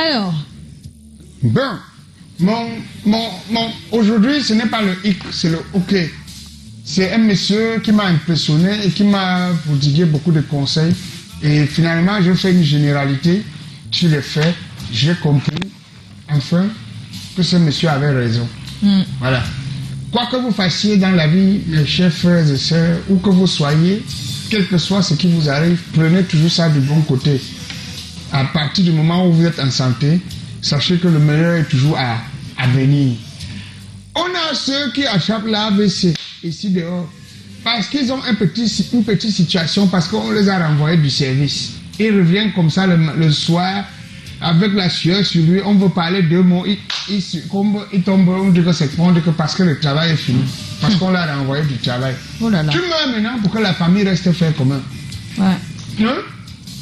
Alors. Bon, aujourd'hui, ce n'est pas le hic, c'est le OK. C'est un monsieur qui m'a impressionné et qui m'a prodigué beaucoup de conseils. Et finalement, j'ai fait une généralité sur les faits. J'ai compris, enfin, que ce monsieur avait raison. Voilà. Quoi que vous fassiez dans la vie, les chers frères et sœurs, où que vous soyez, quel que soit ce qui vous arrive, prenez toujours ça du bon côté. À partir du moment où vous êtes en santé, sachez que le meilleur est toujours à venir. On a ceux qui attrapent l'AVC ici dehors parce qu'ils ont une petite situation, parce qu'on les a renvoyés du service. Ils reviennent comme ça le soir avec la sueur sur lui. On veut parler 2 mots, il succombe, il tombe, on dit que c'est bon, que parce que le travail est fini, parce qu'on l'a renvoyé du travail. Oh là là. Tu meurs maintenant pour que la famille reste faire commun. Ouais. Hein?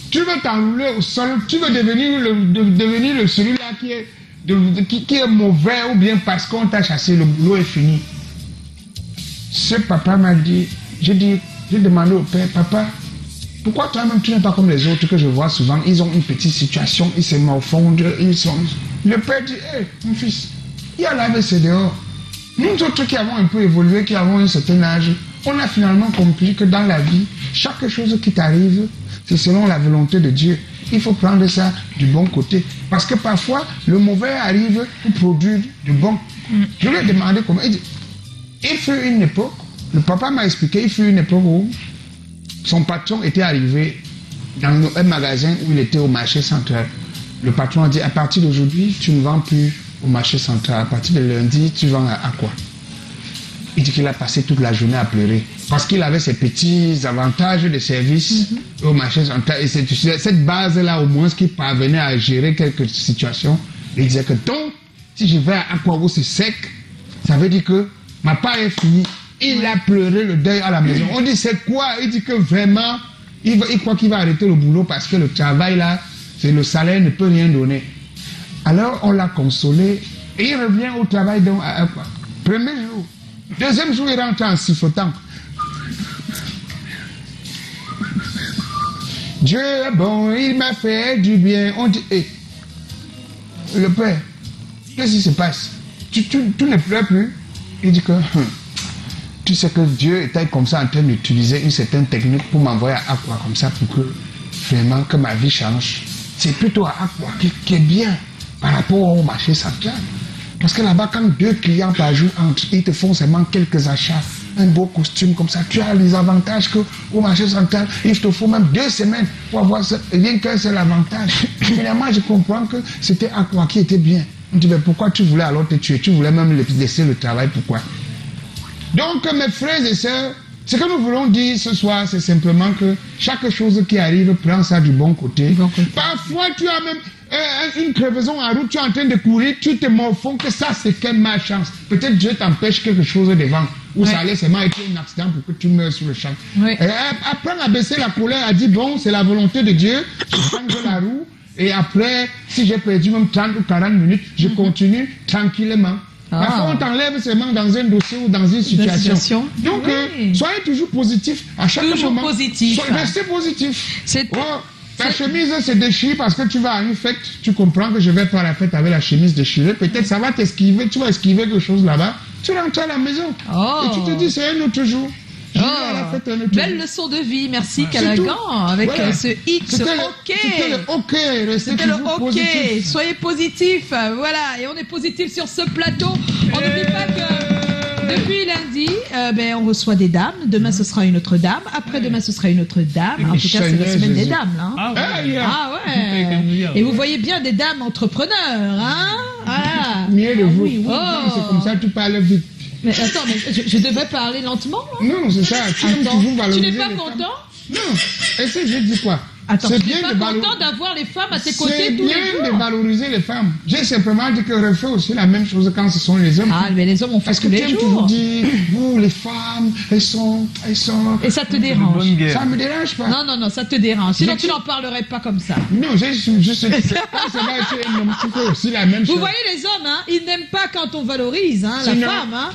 Tu veux t'enrouler au sol, tu veux devenir celui-là qui est mauvais, ou bien parce qu'on t'a chassé, le boulot est fini. Ce papa m'a dit, j'ai demandé au père, papa, pourquoi toi-même tu n'es pas comme les autres que je vois souvent, ils ont une petite situation, ils se morfondent, Le père dit, hé, mon fils, il y a l'AVC dehors. Nous autres qui avons un peu évolué, qui avons un certain âge, on a finalement compris que dans la vie, chaque chose qui t'arrive, c'est selon la volonté de Dieu. Il faut prendre ça du bon côté. Parce que parfois, le mauvais arrive pour produire du bon. Je lui ai demandé comment. Il fut une époque, le papa m'a expliqué, il fut une époque où son patron était arrivé dans un magasin où il était au marché central. Le patron a dit, à partir d'aujourd'hui, tu ne vends plus au marché central. À partir de lundi, tu vends à quoi? Il dit qu'il a passé toute la journée à pleurer. Parce qu'il avait ses petits avantages de service au marché central. Et cette base-là, au moins, qui parvenait à gérer quelques situations, il disait que donc, si je vais à Aquavo, c'est sec, ça veut dire que ma part est finie. Il a pleuré le deuil à la maison. On dit, c'est quoi? Il dit que vraiment, il croit qu'il va arrêter le boulot parce que le travail, là, c'est le salaire ne peut rien donner. Alors, on l'a consolé et il revient au travail donc à Aqua. Premier jour. Deuxième jour, il rentre en sifflotant. Dieu est bon, il m'a fait du bien. On dit, hé, le père, qu'est-ce qui se passe? Tu ne pleures plus? Il dit que, tu sais que Dieu était comme ça en train d'utiliser une certaine technique pour m'envoyer à Aqua comme ça pour que vraiment que ma vie change. C'est plutôt à Aqua qui est bien par rapport au marché central. Parce que là-bas, quand 2 clients par jour entrent, ils te font seulement quelques achats, un beau costume comme ça, tu as les avantages qu'au marché central, il te faut même 2 semaines pour avoir rien qu'un seul avantage. Finalement, je comprends que c'était Aqua qui était bien. On dit, mais pourquoi tu voulais alors te tuer? Tu voulais même laisser le travail, pourquoi? Donc, mes frères et sœurs, ce que nous voulons dire ce soir, c'est simplement que chaque chose qui arrive, prends ça du bon côté. Parfois, tu as même une crevaison en route, tu es en train de courir, tu te morfonds que ça, c'est quelle malchance. Peut-être Dieu t'empêche quelque chose devant, ou ça allait seulement être un accident pour que tu meurs sur le champ. Apprends à baisser la colère, à dire, bon, c'est la volonté de Dieu, je change la roue, et après, si j'ai perdu même 30 ou 40 minutes, je continue tranquillement. Parfois, on t'enlève seulement dans un dossier ou dans une situation. Donc, soyez toujours positif à chaque moment. Restez positif. Ta chemise se déchire parce que tu vas à une fête, tu comprends que je vais faire la fête avec la chemise déchirée. Peut-être ça va t'esquiver, tu vas esquiver quelque chose là-bas. Tu rentres à la maison et tu te dis c'est un autre jour. Belle leçon de vie, merci Callaghan, avec ce X, C'était le OK, c'était le OK, soyez positifs, voilà, et on est positif sur ce plateau. On n'oublie pas que depuis lundi, on reçoit des dames, demain ce sera une autre dame, après-demain ce sera une autre dame, en tout cas c'est la semaine des dames, là. Ah ouais, et vous voyez bien des dames entrepreneurs, hein, voilà. Mieux de vous, c'est comme ça tu parles vite. Mais attends, je devais parler lentement, hein? Non, c'est ça. Tu n'es pas content? Non. Est-ce que je dis quoi? Attends, tu n'es pas content d'avoir les femmes à tes côtés tous les jours? C'est bien de valoriser les femmes. J'ai simplement dit que refait aussi la même chose quand ce sont les hommes. Ah, mais les hommes ont fait tous les jours. Parce que tu toujours dis, vous, les femmes, elles sont... Et ça te dérange? Ça me dérange pas. Non, ça te dérange. Sinon, tu n'en parlerais pas comme ça. Non, j'ai juste... Quand ça va être un homme, tu fais aussi la même chose. Vous voyez les hommes, hein, ils n'aiment pas quand on valorise, hein, la femme, hein.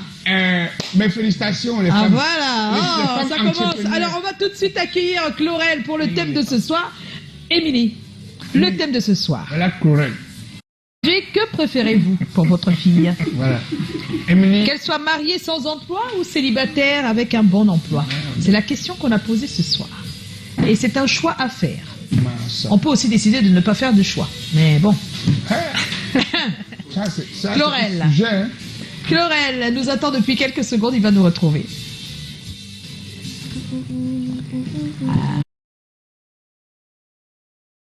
Mes félicitations, les femmes. Voilà, ça commence. Alors, on va tout de suite accueillir Chlorel pour le thème de ce soir. Émilie, le thème de ce soir. Voilà Chlorel. préférez-vous pour votre fille? Voilà. Émilie, Qu'elle soit mariée sans emploi ou célibataire avec un bon emploi? C'est la question qu'on a posée ce soir. Et c'est un choix à faire. mince. On peut aussi décider de ne pas faire de choix. Mais bon. Ça, c'est Chlorel. un sujet, hein. Chlorel nous attend depuis quelques secondes, il va nous retrouver.